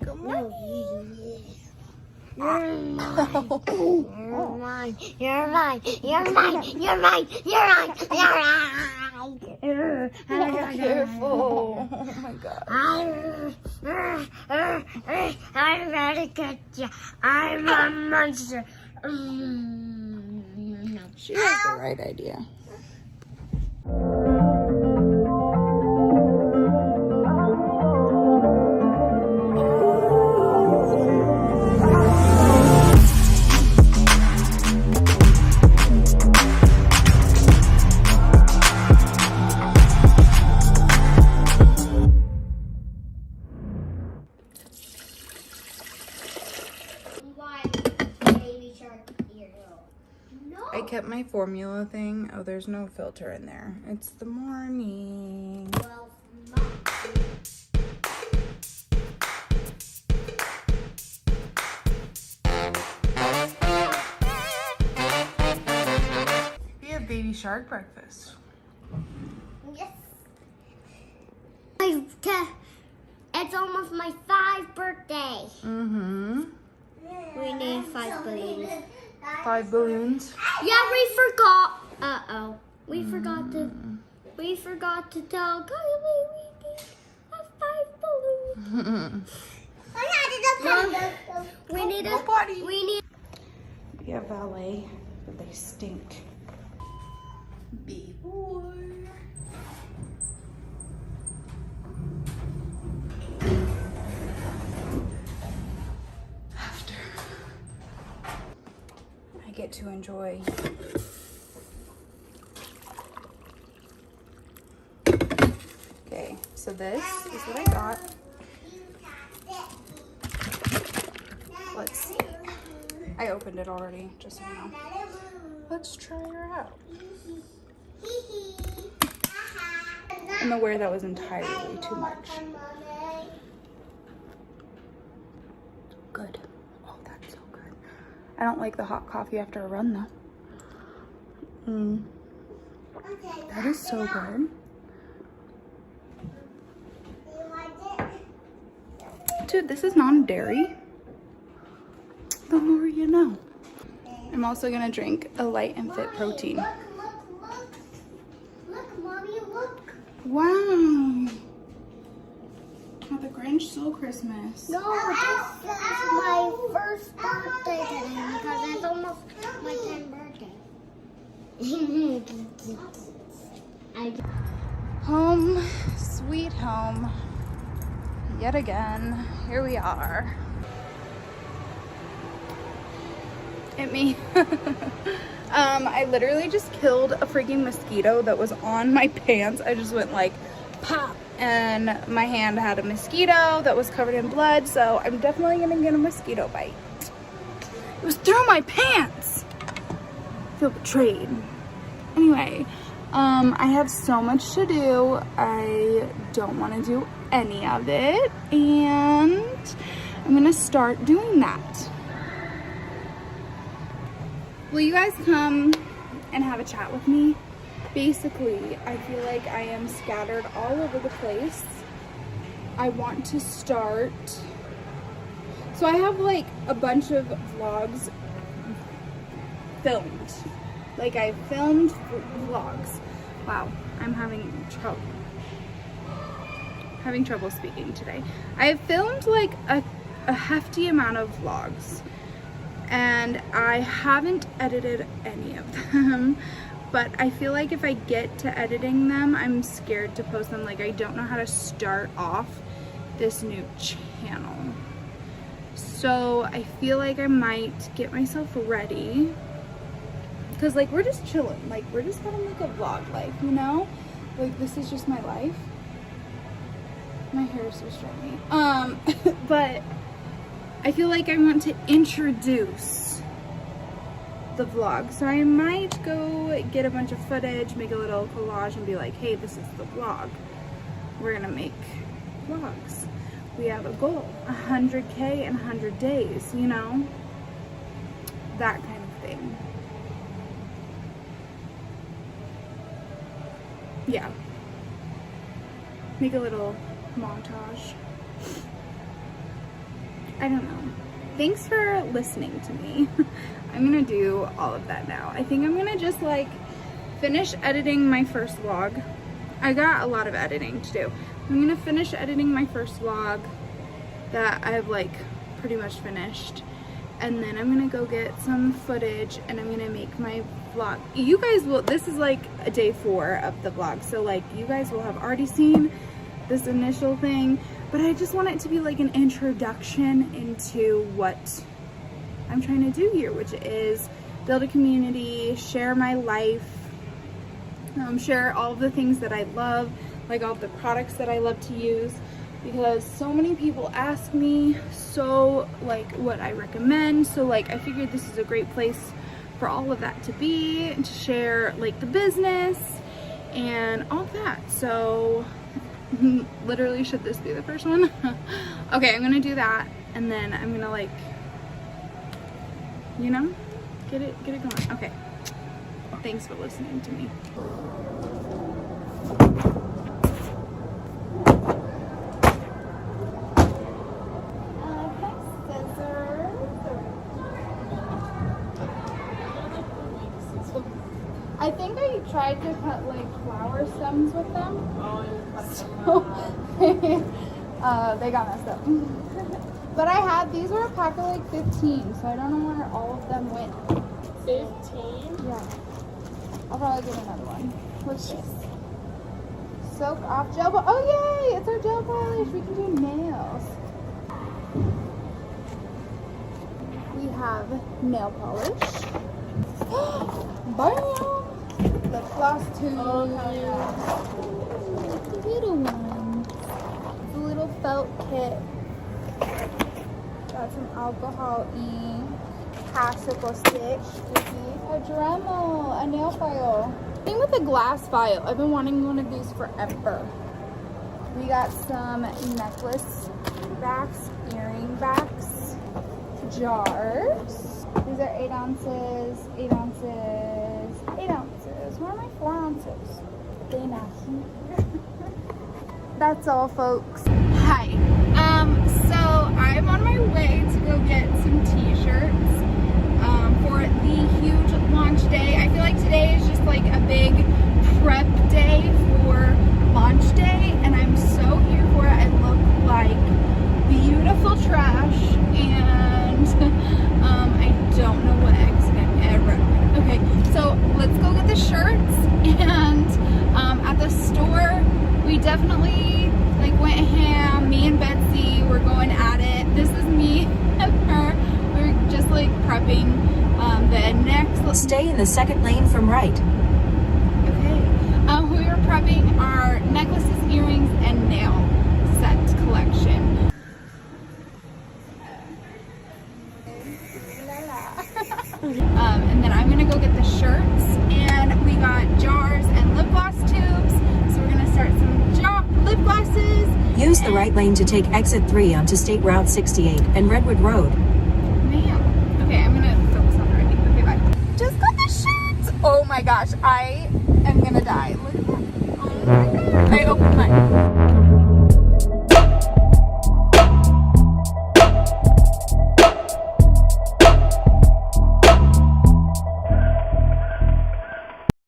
Good morning. You're mine. You're mine. You're mine. You're mine. You're mine. You're mine. Careful. Oh my god. I'm ready to get you. I'm a monster. She has the right idea. I kept my formula thing. Oh, there's no filter in there. It's the morning. We have baby shark breakfast. Yes. It's almost my 5th birthday. Mm-hmm. We need 5 balloons. 5 balloons. Yeah, we forgot. We forgot to tell Kylie we need 5 balloons. We need a potty. We have valet, but they stink. Bee boy. After I get to enjoy okay, so this is what I got. Let's see. I opened it already, just so you know. Let's try her out. I'm aware that was entirely too much. Good. Oh, that's so good. I don't like the hot coffee after a run though. That is so good. Dude, this is non-dairy. The more you know. I'm also gonna drink a Light and Fit protein. Look, Mommy, look. Wow. Oh, the Grinch stole Christmas. No, this is my 1st birthday today because it's almost my 10th birthday. Home, sweet home. Yet again, here we are. Hit me. I literally just killed a freaking mosquito that was on my pants. I just went like pop, and my hand had a mosquito that was covered in blood, so I'm definitely gonna get a mosquito bite. It was through my pants. I feel betrayed. Anyway, I have so much to do. I don't want to do any of it, and I'm gonna start doing that. Will you guys come and have a chat with me? Basically, I feel like I am scattered all over the place. I want to start. So I have like a bunch of vlogs filmed. Like I filmed vlogs. Wow, I'm having trouble speaking today. I have filmed like a hefty amount of vlogs. And I haven't edited any of them, but I feel like if I get to editing them, I'm scared to post them. Like I don't know how to start off this new channel. So I feel like I might get myself ready, because like we're just chilling, like we're just having like a vlog life, you know? Like this is just my life. My hair is so stringy. But I feel like I want to introduce the vlog. So I might go get a bunch of footage, make a little collage and be like, hey, this is the vlog. We're gonna make vlogs. We have a goal, 100K in 100 days, you know? That kind of thing. Yeah. Make a little montage. I don't know. Thanks for listening to me. I'm gonna do all of that now. I think I'm gonna just like finish editing my first vlog. I got a lot of editing to do. I'm gonna finish editing my first vlog that I've like pretty much finished. And then I'm gonna go get some footage and I'm gonna make my vlog. You guys will, this is like a day 4 of the vlog. So like you guys will have already seen this initial thing, but I just want it to be like an introduction into what I'm trying to do here, which is build a community, share my life, share all of the things that I love, like all of the products that I love to use, because so many people ask me so like what I recommend. So like I figured this is a great place for all of that to be, and to share like the business and all of that. So literally, should this be the first one? Okay, I'm gonna do that, and then I'm gonna like, you know, get it going. Okay, thanks for listening to me. I think I tried to cut like flower stems with them, so they got messed up. But I had, these were a pack of like 15, so I don't know where all of them went. 15? Yeah. I'll probably get another one. What's this? Soak off gel polish. Oh yay! It's our gel polish. We can do nails. We have nail polish. Bam! The floss tube. Oh, yeah. The little one. The little felt kit. Got some alcohol ink. Popsicle stick. Sticky. A Dremel. A nail file. Same with a glass file. I've been wanting one of these forever. We got some necklace backs, earring backs, jars. These are 8 ounces, 8 ounces, 8 ounces. Where are my 4 ounces? They're not here. That's all, folks. Hi. So I'm on my way to go get some t-shirts for the huge launch day. I feel like today is just like a big prep day for launch day, and I'm so here for it. I look like beautiful trash, and I don't know what accident ever. Okay, so let's go get the shirts, and at the store we definitely like went ham. Me and Betsy were going at it. This is me and her. We're just like prepping the next. Stay in the second lane from right. Okay. We were prepping our necklaces, earrings, and nail set collection. And then I'm gonna go get the shirts, and we got jars and lip gloss tubes. So we're gonna start some lip glosses. Use the right lane to take exit 3 onto State Route 68 and Redwood Road. Man. Okay, I'm gonna focus on the writing. Okay, bye. Just got the shirts. Oh my gosh, I am gonna die.